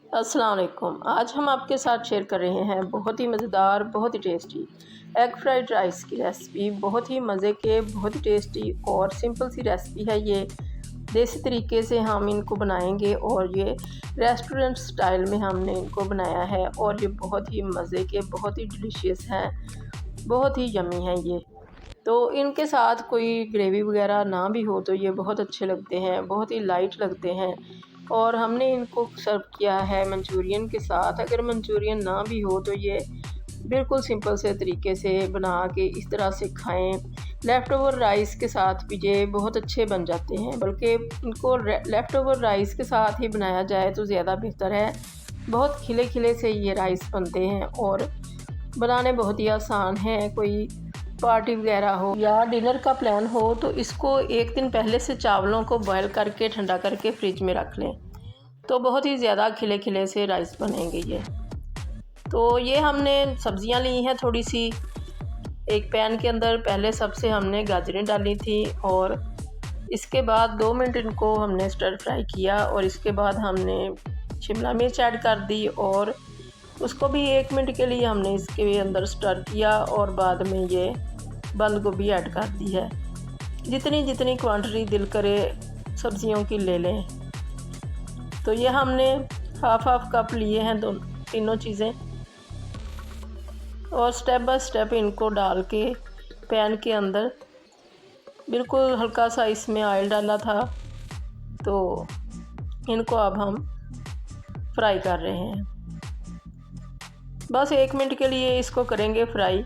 अस्सलाम वालेकुम। आज हम आपके साथ शेयर कर रहे हैं बहुत ही मज़ेदार, बहुत ही टेस्टी एग फ्राइड राइस की रेसिपी। बहुत ही मज़े के, बहुत ही टेस्टी और सिंपल सी रेसिपी है ये। देसी तरीके से हम इनको बनाएंगे और ये रेस्टोरेंट स्टाइल में हमने इनको बनाया है और ये बहुत ही मज़े के, बहुत ही डिलीशियस हैं, बहुत ही यम्मी हैं ये। तो इनके साथ कोई ग्रेवी वगैरह ना भी हो तो ये बहुत अच्छे लगते हैं, बहुत ही लाइट लगते हैं। और हमने इनको सर्व किया है मंचूरियन के साथ। अगर मंचूरियन ना भी हो तो ये बिल्कुल सिंपल से तरीके से बना के इस तरह से खाएं। लेफ़्ट ओवर राइस के साथ भी ये बहुत अच्छे बन जाते हैं, बल्कि इनको लेफ़्ट ओवर राइस के साथ ही बनाया जाए तो ज़्यादा बेहतर है। बहुत खिले खिले से ये राइस बनते हैं और बनाने बहुत ही आसान हैं। कोई पार्टी वगैरह हो या डिनर का प्लान हो तो इसको एक दिन पहले से चावलों को बॉयल करके ठंडा करके फ्रिज में रख लें तो बहुत ही ज़्यादा खिले खिले से राइस बनेंगे ये। तो ये हमने सब्ज़ियां ली हैं थोड़ी सी। एक पैन के अंदर पहले सबसे हमने गाजरें डाली थी और इसके बाद 2 मिनट इनको हमने स्टर फ्राई किया और इसके बाद हमने शिमला मिर्च ऐड कर दी और उसको भी 1 मिनट के लिए हमने इसके अंदर स्टर किया और बाद में ये बंद गोभी ऐड कर दी है। जितनी जितनी क्वांटिटी दिल करे सब्जियों की ले लें। तो ये हमने हाफ कप लिए हैं तीनों चीज़ें और स्टेप बाय स्टेप इनको डाल के पैन के अंदर बिल्कुल हल्का सा इसमें ऑयल डाला था। तो इनको अब हम फ्राई कर रहे हैं। बस 1 मिनट के लिए इसको करेंगे फ्राई।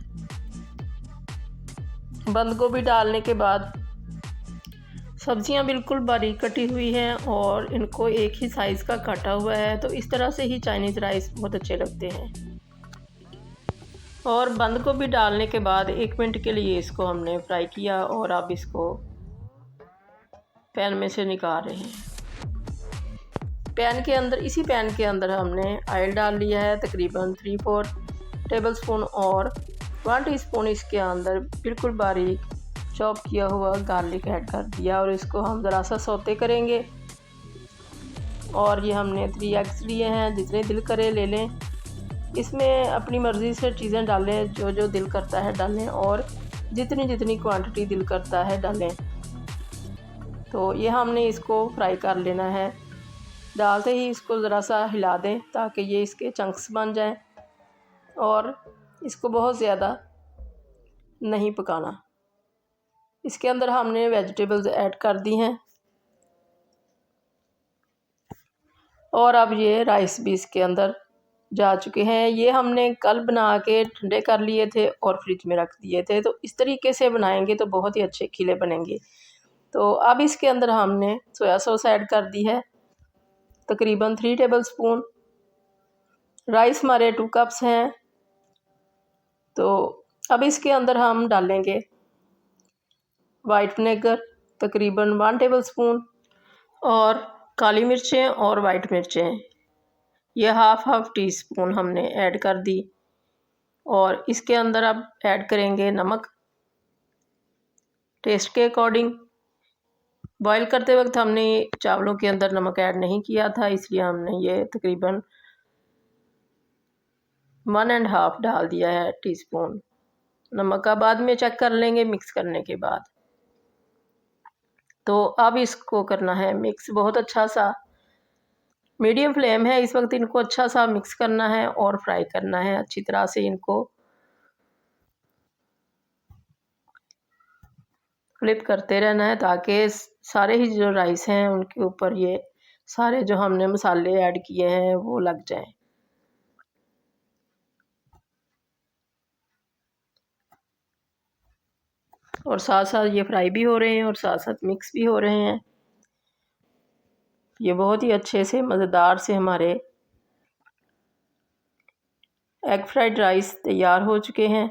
बंद गोभी डालने के बाद सब्जियां बिल्कुल बारीक कटी हुई हैं और इनको एक ही साइज़ का काटा हुआ है। तो इस तरह से ही चाइनीज़ राइस बहुत अच्छे लगते हैं। और बंद गोभी डालने के बाद 1 मिनट के लिए इसको हमने फ्राई किया और अब इसको पैन में से निकाल रहे हैं। इसी पैन के अंदर हमने ऑयल डाल लिया है तकरीबन 3-4 टेबल स्पून और 1 टीस्पून इसके अंदर बिल्कुल बारीक चॉप किया हुआ गार्लिक ऐड कर दिया और इसको हम ज़रा सा सौते करेंगे। और ये हमने 3 एग्स लिए हैं, जितने दिल करे ले लें। इसमें अपनी मर्ज़ी से चीज़ें डालें, जो जो दिल करता है डालें और जितनी जितनी क्वांटिटी दिल करता है डालें। तो ये हमने इसको फ्राई कर लेना है। डालते ही इसको ज़रा सा हिला दें ताकि ये इसके चंक्स बन जाएं और इसको बहुत ज़्यादा नहीं पकाना। इसके अंदर हमने वेजिटेबल्स ऐड कर दी हैं और अब ये राइस भी इसके अंदर जा चुके हैं। ये हमने कल बना के ठंडे कर लिए थे और फ्रिज में रख दिए थे। तो इस तरीके से बनाएंगे तो बहुत ही अच्छे खिले बनेंगे। तो अब इसके अंदर हमने सोया सॉस ऐड कर दी है तकरीबन 3 टेबल स्पून। राइस हमारे 2 कप्स हैं। तो अब इसके अंदर हम डालेंगे वाइट विनेगर तकरीबन 1 टेबल स्पून और काली मिर्चें और वाइट मिर्चें ये हाफ टी स्पून हमने ऐड कर दी। और इसके अंदर अब ऐड करेंगे नमक टेस्ट के अकॉर्डिंग। बॉईल करते वक्त हमने चावलों के अंदर नमक ऐड नहीं किया था, इसलिए हमने ये तकरीबन 1.5 डाल दिया है टीस्पून नमक का। बाद में चेक कर लेंगे मिक्स करने के बाद। तो अब इसको करना है मिक्स बहुत अच्छा सा। मीडियम फ्लेम है इस वक्त। इनको अच्छा सा मिक्स करना है और फ्राई करना है अच्छी तरह से। इनको फ्लिप करते रहना है ताकि सारे ही जो राइस हैं उनके ऊपर ये सारे जो हमने मसाले ऐड किए हैं वो लग जाएं। और साथ साथ ये फ्राई भी हो रहे हैं और साथ साथ मिक्स भी हो रहे हैं। ये बहुत ही अच्छे से मज़ेदार से हमारे एग फ्राइड राइस तैयार हो चुके हैं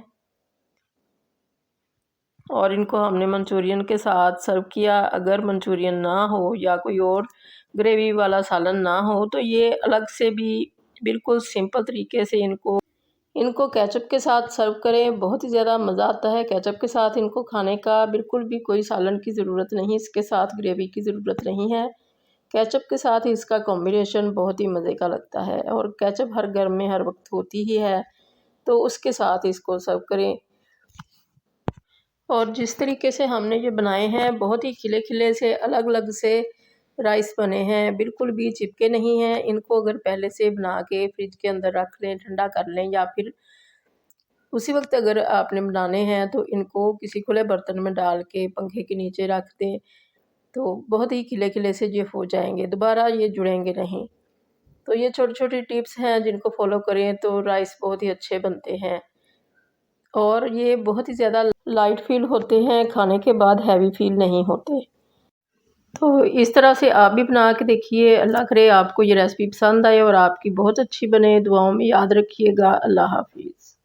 और इनको हमने मंचूरियन के साथ सर्व किया। अगर मंचूरियन ना हो या कोई और ग्रेवी वाला सालन ना हो तो ये अलग से भी बिल्कुल सिंपल तरीके से इनको केचप के साथ सर्व करें। बहुत ही ज़्यादा मज़ा आता है केचप के साथ इनको खाने का। बिल्कुल भी कोई सालन की ज़रूरत नहीं, इसके साथ ग्रेवी की ज़रूरत नहीं है। केचप के साथ इसका कॉम्बिनेशन बहुत ही मज़े का लगता है और केचप हर घर में हर वक्त होती ही है, तो उसके साथ इसको सर्व करें। और जिस तरीके से हमने ये बनाए हैं बहुत ही खिले खिले से अलग अलग से राइस बने हैं, बिल्कुल भी चिपके नहीं हैं। इनको अगर पहले से बना के फ्रिज के अंदर रख लें, ठंडा कर लें, या फिर उसी वक्त अगर आपने बनाने हैं तो इनको किसी खुले बर्तन में डाल के पंखे के नीचे रख दें, तो बहुत ही खिले खिले से ये हो जाएंगे, दोबारा ये जुड़ेंगे नहीं। तो ये छोटी छोटी टिप्स हैं जिनको फॉलो करें तो राइस बहुत ही अच्छे बनते हैं और ये बहुत ही ज़्यादा लाइट फील होते हैं, खाने के बाद हैवी फील नहीं होते। तो इस तरह से आप भी बना के देखिए। अल्लाह करे आपको ये रेसिपी पसंद आए और आपकी बहुत अच्छी बने। दुआओं में याद रखिएगा। अल्लाह हाफिज़।